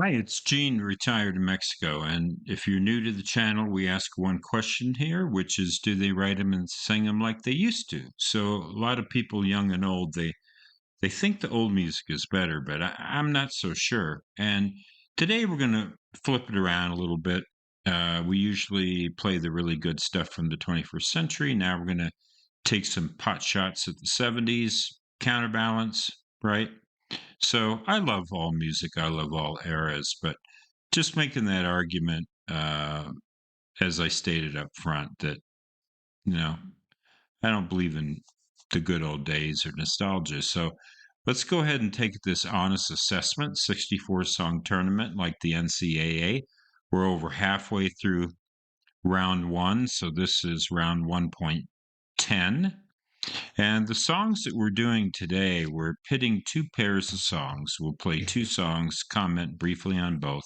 Hi, it's Gene, retired in Mexico. And if you're new to the channel, we ask one question here, which is, do they write them and sing them like they used to? So a lot of people, young and old, they think the old music is better, but I'm not so sure. And today we're going to flip it around a little bit. We usually play the really good stuff from the 21st century. Now we're going to take some pot shots at the 70s, counterbalance, right? So I love all music. I love all eras, but just making that argument, as I stated up front, that you know I don't believe in the good old days or nostalgia. So let's go ahead and take this honest assessment. 64 song tournament like the NCAA. We're over halfway through round one, so this is round 1.10. And the songs that we're doing today, we're pitting two pairs of songs. We'll play two songs, comment briefly on both,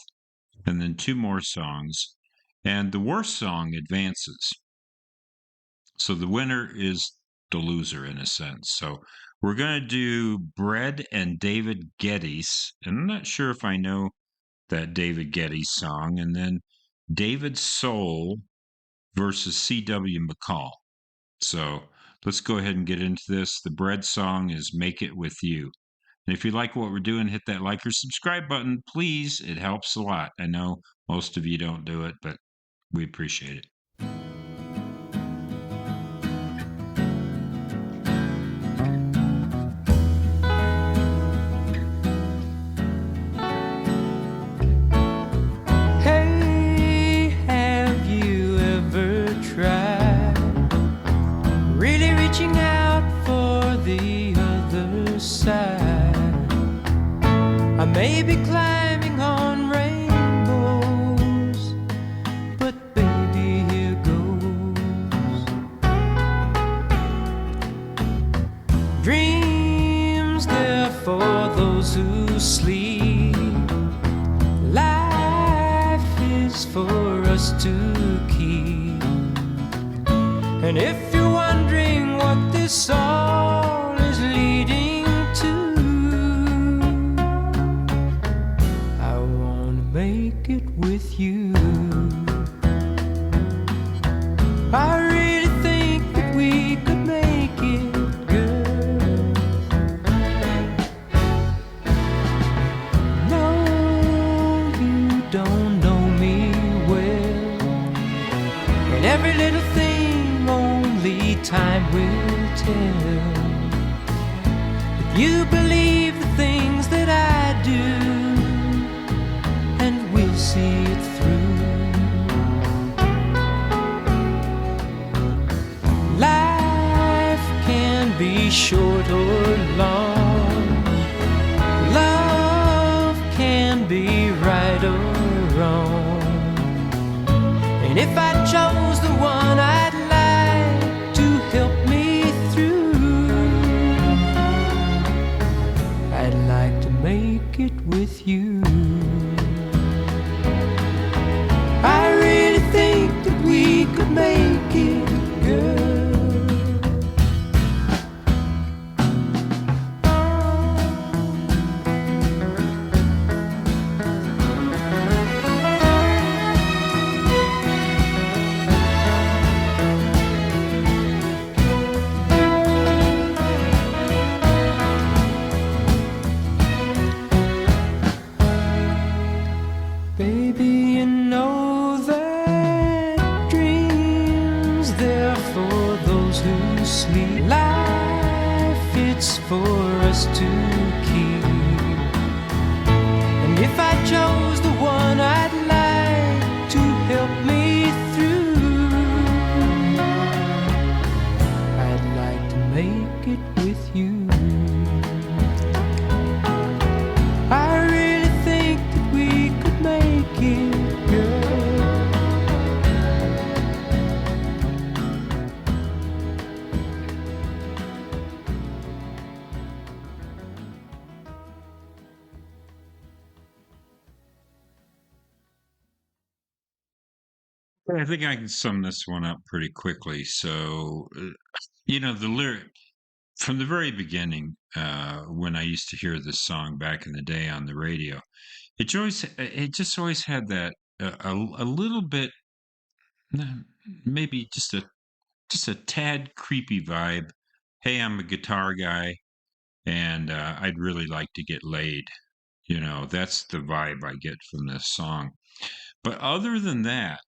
and then two more songs. And the worst song advances. So the winner is the loser in a sense. So we're going to do Bread and David Geddes. And I'm not sure if I know that David Geddes song. And then David Soul versus C.W. McCall. So let's go ahead and get into this. The Bread song is Make It With You. And if you like what we're doing, hit that like or subscribe button, please. It helps a lot. I know most of you don't do it, but we appreciate it. Hey, have you ever tried really reaching out for the other side? I may be climbing on rainbows, but baby, here goes. Dreams, they're for those who sleep. Life is for us to keep. And if you're wondering what this all is leading to, I wanna make it with you. I really think that we could make it, girl. No, you don't know me well, and every little thing only time will tell. If you believe the things that I do, and we'll see it through. Life can be short or long. Love can be right or wrong. And if I chose the one I'd like to help me through, I'd like to make it with you. I really think that we could make it, girl. Baby, you know that dreams, they're for those who sleep. Life, it's for us to keep. And if I chose the one I'd like to help me through, I'd like to make it with you. I really think that we could make it, girl. I think I can sum this one up pretty quickly. So, the lyric from the very beginning, when I used to hear this song back in the day on the radio, it just always had that a little bit, mm, maybe just a tad creepy vibe. Hey, I'm a guitar guy, and I'd really like to get laid. That's the vibe I get from this song. But other than that,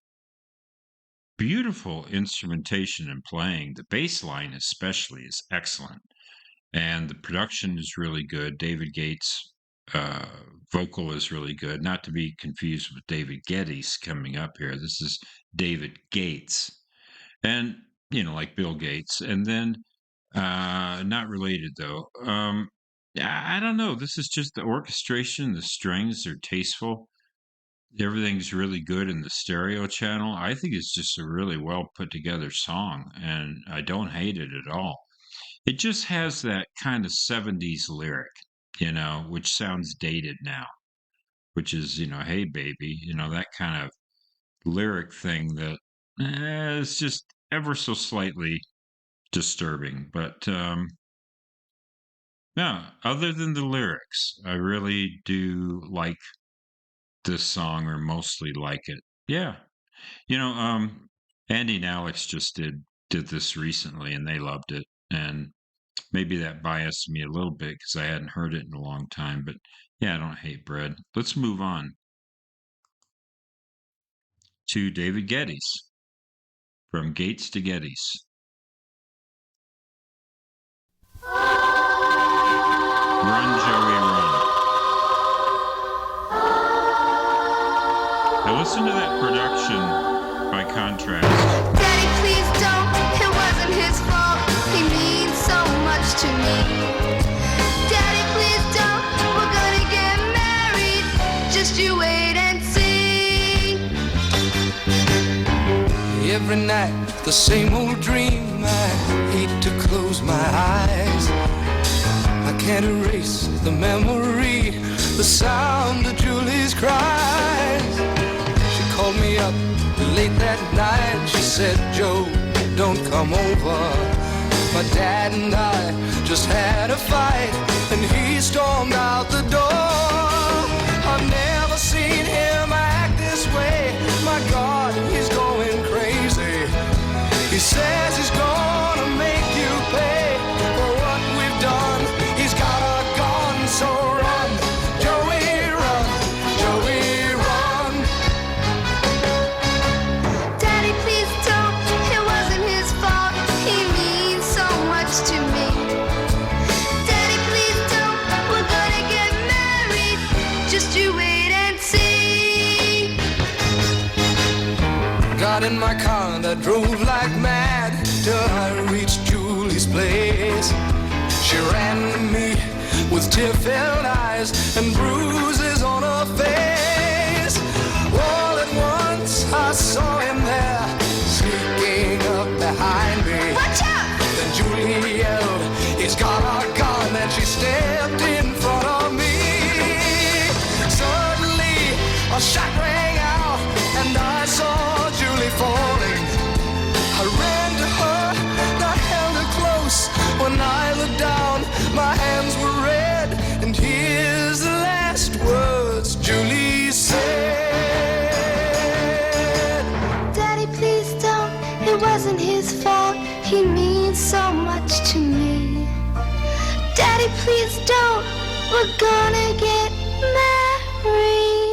beautiful instrumentation and playing. The bass line, especially, is excellent, and the production is really good. David Gates' uh, vocal is really good, not to be confused with David Geddes coming up here. This is David Gates, and like Bill Gates, and then not related though. Yeah, I don't know. This is just the orchestration, the strings are tasteful. Everything's really good in the stereo channel. I think it's just a really well put together song, and I don't hate it at all. It just has that kind of 70's lyric, which sounds dated now, which is, hey baby, that kind of lyric thing that is just ever so slightly disturbing. But no, other than the lyrics, I really do like this song, or mostly like it. Yeah. You know, Andy and Alex just did this recently and they loved it. And maybe that biased me a little bit because I hadn't heard it in a long time. But yeah, I don't hate bread. Let's move on to David Geddes, From Gates to Geddes. Run, Joey, run. Now listen to that production by contrast. Daddy, please don't. It wasn't his fault. He means so much to me. Daddy, please don't. We're gonna get married. Just you wait and see. Every night, the same old dream. I hate to close my eyes. I can't erase the memory, the sound of Julie's cries. She called me up late that night. She said, Joe, don't come over. My dad and I just had a fight, and he stormed out the door. I've never seen him act this way. My God, he's going crazy. He says he's gonna make you pay for what we've done. He's got a gun, so run, Joey, run, Joey, run. Daddy, please don't. It wasn't his fault. He means so much to me. Daddy, please don't. We're gonna get married. Just you wait and see. Got in my car and I drove like mad till I reached Julie's place. She ran to me with tear-filled eyes and bruises on her face. All at once I saw him there, sneaking up behind me. Watch out! Then Julie yelled, he's got a gun, and she stepped in front of me. Suddenly a shot rang out and I saw Julie falling. I ran to her and I held her close. When I looked down, my hands were red, and here's the last words Julie said. Daddy, please don't. It wasn't his fault. He means so much to me. Daddy, please don't. We're gonna get married.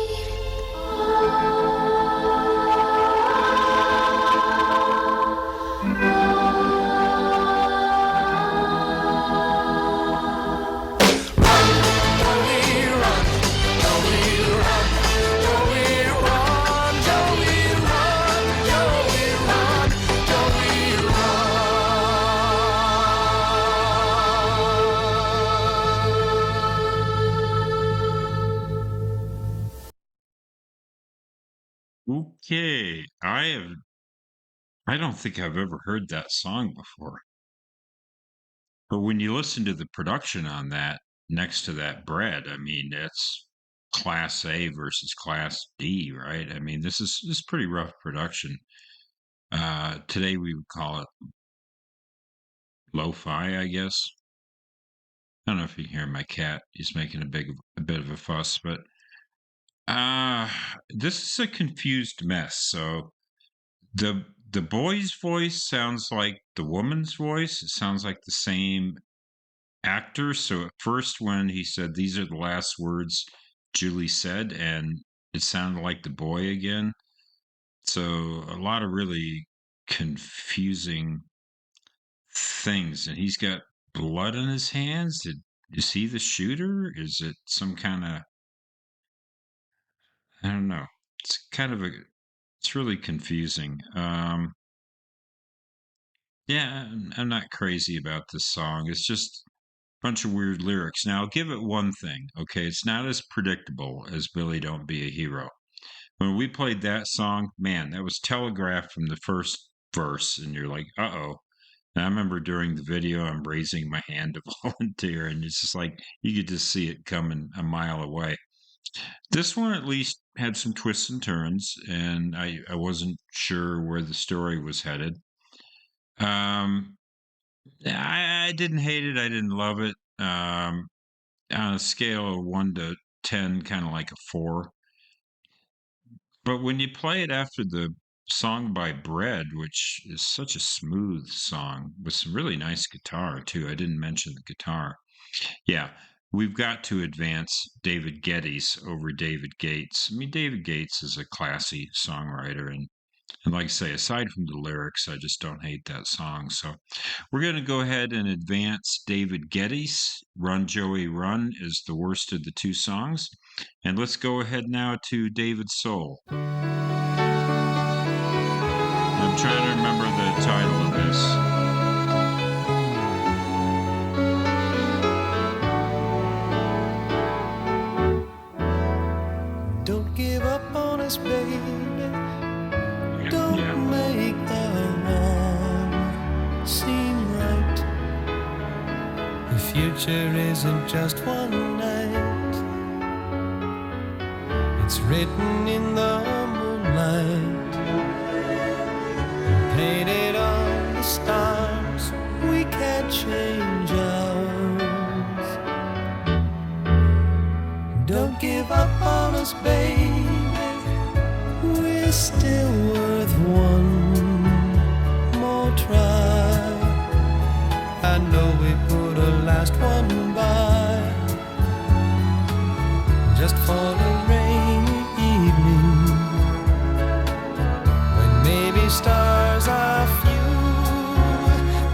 Okay, I don't think I've ever heard that song before. But when you listen to the production on that next to that bread, I mean, it's class A versus class B, right? I mean, this is pretty rough production. Today we would call it lo-fi, I guess. I don't know if you can hear my cat. He's making a bit of a fuss, but Uh, this is a confused mess. So the boy's voice sounds like the woman's voice. It sounds like the same actor. So at first, when he said these are the last words Julie said, and it sounded like the boy again. So a lot of really confusing things. And he's got blood on his hands. Is he the shooter? Is it some kind of, I don't know. It's kind of a, it's really confusing. Yeah, I'm not crazy about this song. It's just a bunch of weird lyrics. Now, I'll give it one thing. Okay, it's not as predictable as Billy Don't Be a Hero. When we played that song, man, that was telegraphed from the first verse, and you're like, uh-oh. And I remember during the video, I'm raising my hand to volunteer, and it's just like you could just see it coming a mile away. This one at least had some twists and turns, and I wasn't sure where the story was headed. Um, yeah, I didn't hate it. I didn't love it. On a scale of 1 to 10, kind of like a 4. But when you play it after the song by Bread, which is such a smooth song with some really nice guitar too. I didn't mention the guitar. Yeah, we've got to advance David Geddes over David Gates. I mean, David Gates is a classy songwriter, and like I say, aside from the lyrics, I just don't hate that song. So we're going to go ahead and advance David Geddes. Run, Joey, Run is the worst of the two songs. And let's go ahead now to David Soul. I'm trying to remember the title of this. Don't give up on us, baby. Don't Yeah. make the wrong seem right. The future isn't just one night. It's written in the moonlight, painted on the stars. We can't change ours. Don't give up on us, baby. We're still worth one more try. I know we put a last one by, just for a rainy evening, when maybe stars are few.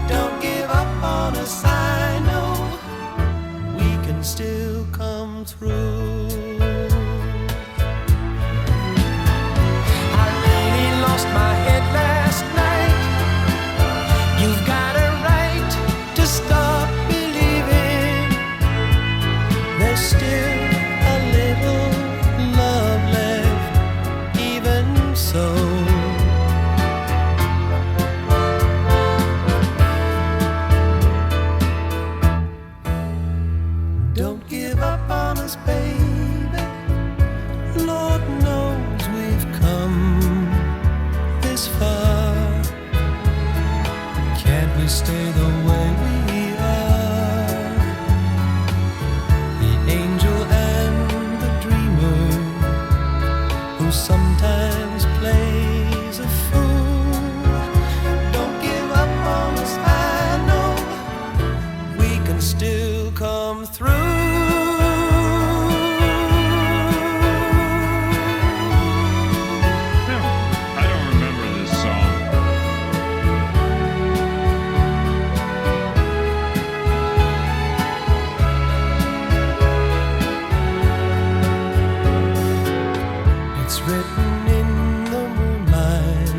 Don't give up on us, I know we can still come through. Lost my head last night. You've got a right to stop believing. There's still a little love left, even so. Don't give up on us, baby. Lord knows we've come this far. Can't we stay the way we are? The angel and the dreamer, who sometimes plays a fool. Don't give up on us, I know we can still come through. I don't remember this song. It's written in the moonlight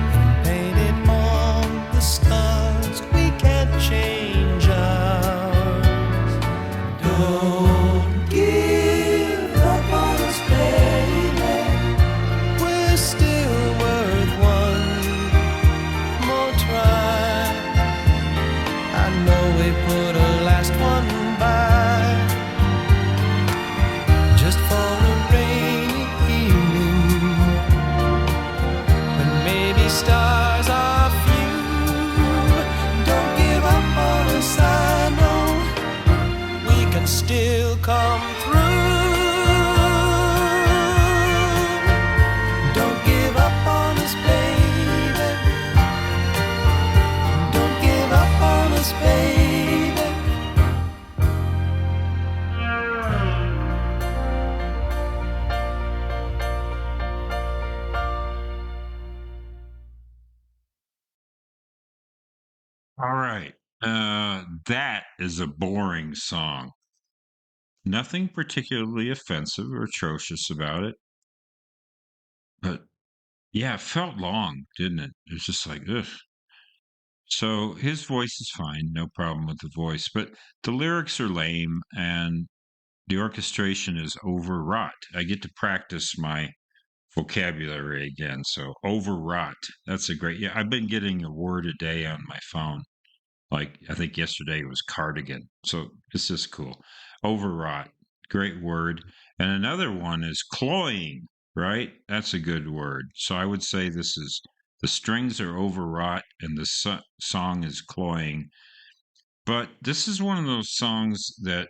and painted on the stars. We can't change ours. Don't give up on us, baby. We're still worth one more try. I know we put a last one by, just for a rainy evening, when maybe stars are few. Don't give up on us, I know we can still come through. All right. That is a boring song. Nothing particularly offensive or atrocious about it, but yeah, it felt long, didn't it? It was just like, ugh. So his voice is fine, no problem with the voice, but the lyrics are lame and the orchestration is overwrought. I get to practice my vocabulary again. So overwrought. That's a great. Yeah, I've been getting a word a day on my phone. Like I think yesterday it was cardigan. So it's just cool. Overwrought. Great word. And another one is cloying, right? That's a good word. So I would say this is the strings are overwrought and the song is cloying. But this is one of those songs that,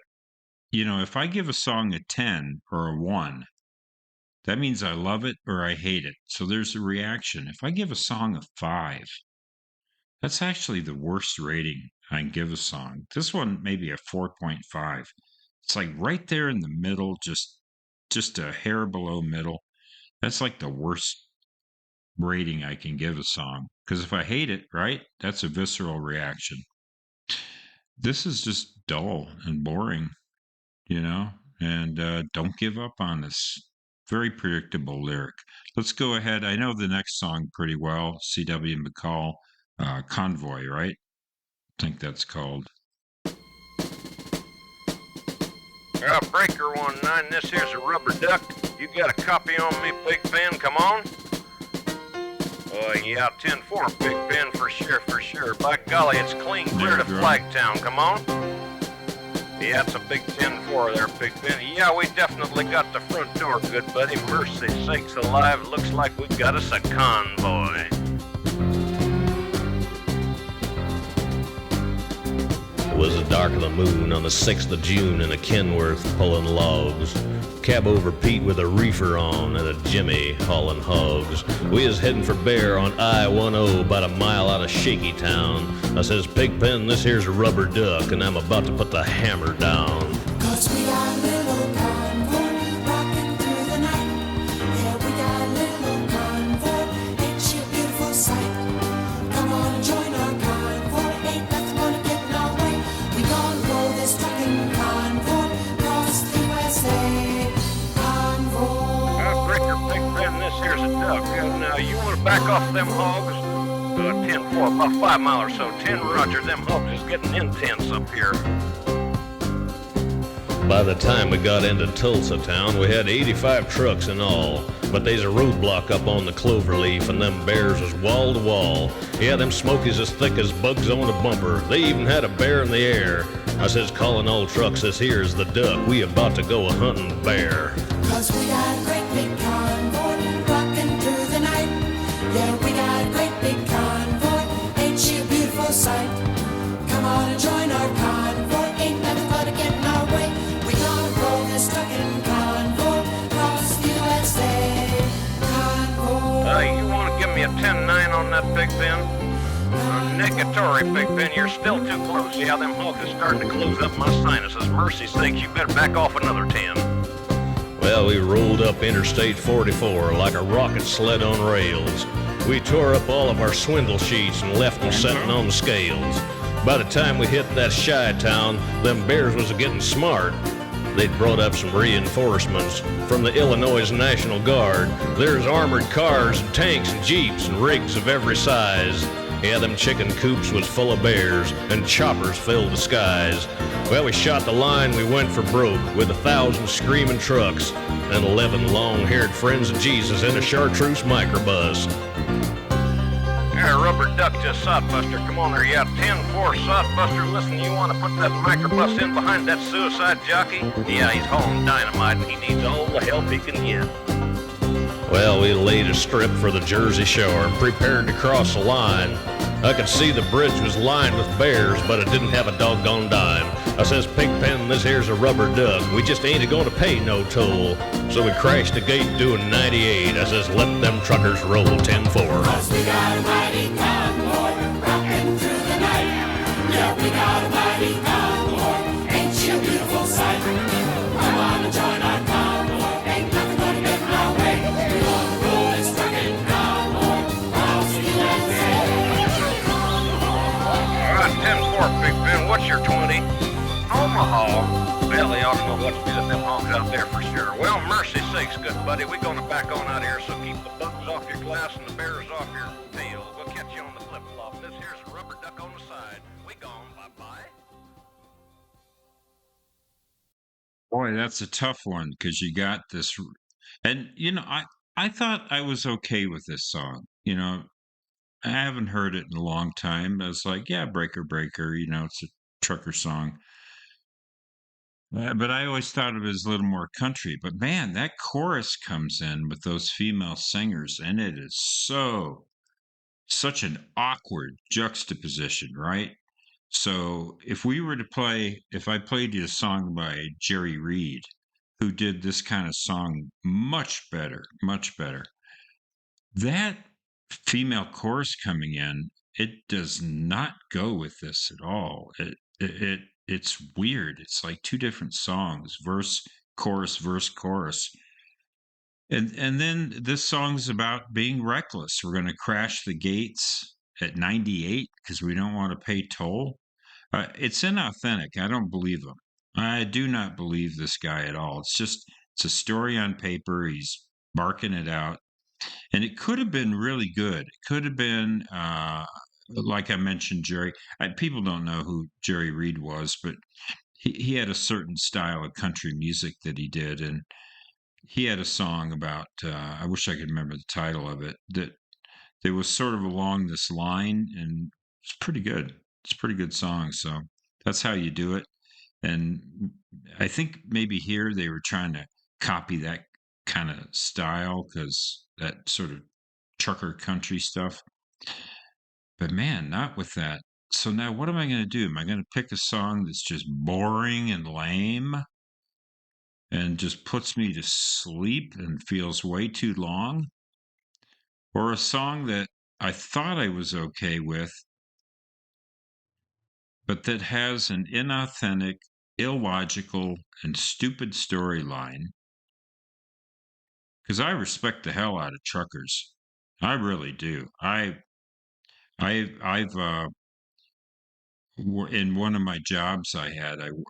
if I give a song a 10 or a 1, that means I love it or I hate it. So there's a reaction. If I give a song a 5, that's actually the worst rating I can give a song. This one maybe a 4.5. It's like right there in the middle, just a hair below middle. That's like the worst rating I can give a song. Because if I hate it, right, that's a visceral reaction. This is just dull and boring, and don't give up on this. Very predictable lyric. Let's go ahead. I know the next song pretty well. C.W. McCall, Convoy, right? I think that's called. Breaker 19, this here's a rubber duck. You got a copy on me, Big Ben, come on? Yeah, 10-4, Big Ben, for sure. By golly, it's clean clear to Flagtown, come on? Yeah, it's a big 10-4 there, Big Ben. Yeah, we definitely got the front door, good buddy. Mercy sakes alive, looks like we got us a convoy. It was the dark of the moon on the 6th of June in a Kenworth pulling logs. Cab over Pete with a reefer on and a Jimmy hauling hogs. We is heading for Bear on I-10 about a mile out of Shaky Town. I says, Pigpen, this here's a rubber duck and I'm about to put the hammer down. 'Cause we got a little convoy rocking through the night. Yeah, we got a little convoy, ain't she a beautiful sight? Come on and join our convoy, ain't nothing gonna get in our way. We gonna roll this trucking convoy across the USA. Breaker, Big Ben, this here's a duck. Now, you want to back off them hogs? 10-4, about 5 miles or so. 10 Roger, them hogs is getting intense up here. By the time we got into Tulsa town, we had 85 trucks in all. But they's a roadblock up on the Cloverleaf, and them bears was wall to wall. Yeah, them smokies as thick as bugs on a bumper. They even had a bear in the air. I says, calling all trucks, this here's the duck. We about to go a-hunting the bear. 'Cause we got a great big convoy rocking through the night. Yeah, we got a great big convoy, ain't she a beautiful sight? Come on and join our convoy, ain't nothing gonna get in our way. We gonna roll this trucking convoy across the USA. Convoy. You want to give me a 10-9 on that, Big Ben? Negatory, Big Ben, you're still too close. Yeah, them hogs is starting to close up my sinuses. Mercy sakes, you better back off another 10. Well, we rolled up Interstate 44 like a rocket sled on rails. We tore up all of our swindle sheets and left them setting on the scales. By the time we hit that shy town, them bears was getting smart. They'd brought up some reinforcements from the Illinois National Guard. There's armored cars and tanks and jeeps and rigs of every size. Yeah, them chicken coops was full of bears, and choppers filled the skies. Well, we shot the line, we went for broke, with 1,000 screaming trucks, and 11 long-haired friends of Jesus in a chartreuse microbus. Rubber duck to sodbuster, come on there, yeah, 10-4 sodbuster, listen, you want to put that microbus in behind that suicide jockey? Yeah, he's hauling dynamite, and he needs all the help he can get. Well, we laid a strip for the Jersey Shore and prepared to cross the line. I could see the bridge was lined with bears, but it didn't have a doggone dime. I says, Pigpen, this here's a rubber duck. We just ain't going to pay no toll. So we crashed the gate doing 98. I says, let them truckers roll 10-4. 'Cause we got a mighty convoy rocking through the night. Yeah, we got a mighty convoy, ain't she a beautiful sight? Come on and join our convoy, ain't nothing gonna get in our way. We gonna roll this trucking convoy across the USA. know what's feeding them hogs out there for sure. Well, mercy sakes, good buddy, we're gonna back on out here, so keep the bugs off your glass and the bears off your tail. We'll catch you on the flip-flop. This here's a rubber duck on the side. We gone, bye-bye. Boy, that's a tough one because you got this, and I thought I was okay with this song. I haven't heard it in a long time. I was like, yeah, Breaker Breaker, it's a trucker song. But I always thought of it as a little more country. But man, that chorus comes in with those female singers, and it is such an awkward juxtaposition, right? So if I played you a song by Jerry Reed, who did this kind of song much better, that female chorus coming in, it does not go with this at all. It's weird. It's like two different songs, verse, chorus. And then this song's about being reckless. We're going to crash the gates at 98 because we don't want to pay toll. It's inauthentic. I don't believe him. I do not believe this guy at all. It's a story on paper. He's barking it out. And it could have been really good. It could have been, like I mentioned, Jerry. People don't know who Jerry Reed was, but he had a certain style of country music that he did. And he had a song about, I wish I could remember the title of it, that was sort of along this line. And it's pretty good. It's a pretty good song. So that's how you do it. And I think maybe here they were trying to copy that kind of style because that sort of trucker country stuff. But man, not with that. So now what am I going to do? Am I going to pick a song that's just boring and lame and just puts me to sleep and feels way too long? Or a song that I thought I was okay with, but that has an inauthentic, illogical, and stupid storyline? Because I respect the hell out of truckers. I really do. I've in one of my jobs I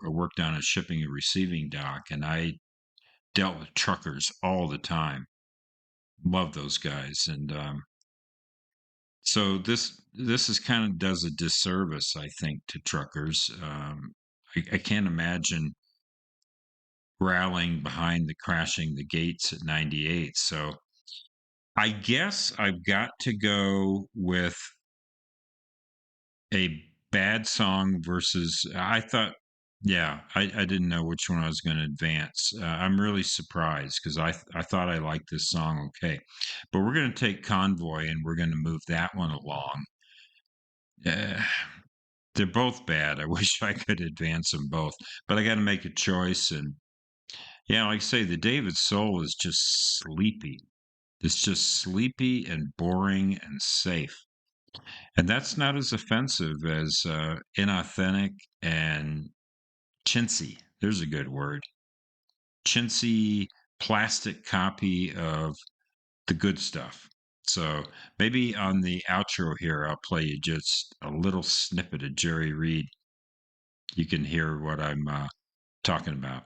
worked on a shipping and receiving dock, and I dealt with truckers all the time. Love those guys, and so this is kind of does a disservice, I think, to truckers. I can't imagine rallying behind the crashing the gates at 98. So I guess I've got to go with a bad song versus I didn't know which one I was going to advance. I'm really surprised because I thought I liked this song okay. But we're going to take Convoy and we're going to move that one along. They're both bad. I wish I could advance them both, but I got to make a choice. And yeah, like I say, the David Soul is just sleepy. It's just sleepy and boring and safe. And that's not as offensive as inauthentic and chintzy. There's a good word. Chintzy plastic copy of the good stuff. So maybe on the outro here, I'll play you just a little snippet of Jerry Reed. You can hear what I'm talking about.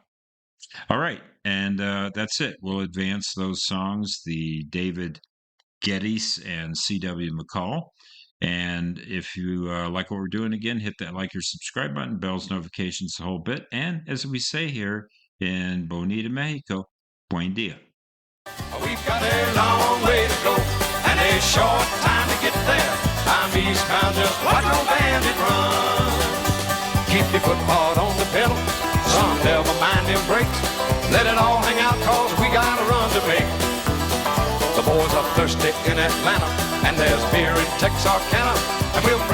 All right. And that's it. We'll advance those songs, the David Geddes and C.W. McCall. And if you like what we're doing, again, hit that like or subscribe button, bells, notifications, the whole bit. And as we say here in Bonita, Mexico, buen dia. We've got a long way to go and a short time to get there. I'm eastbound, just watch no bandit run. Keep your foot hard on the pedal, son, never mind them brakes. Let it all hang out, cause we got a run to make. The boys are thirsty in Atlanta, and there's beer in Texarkana, and we'll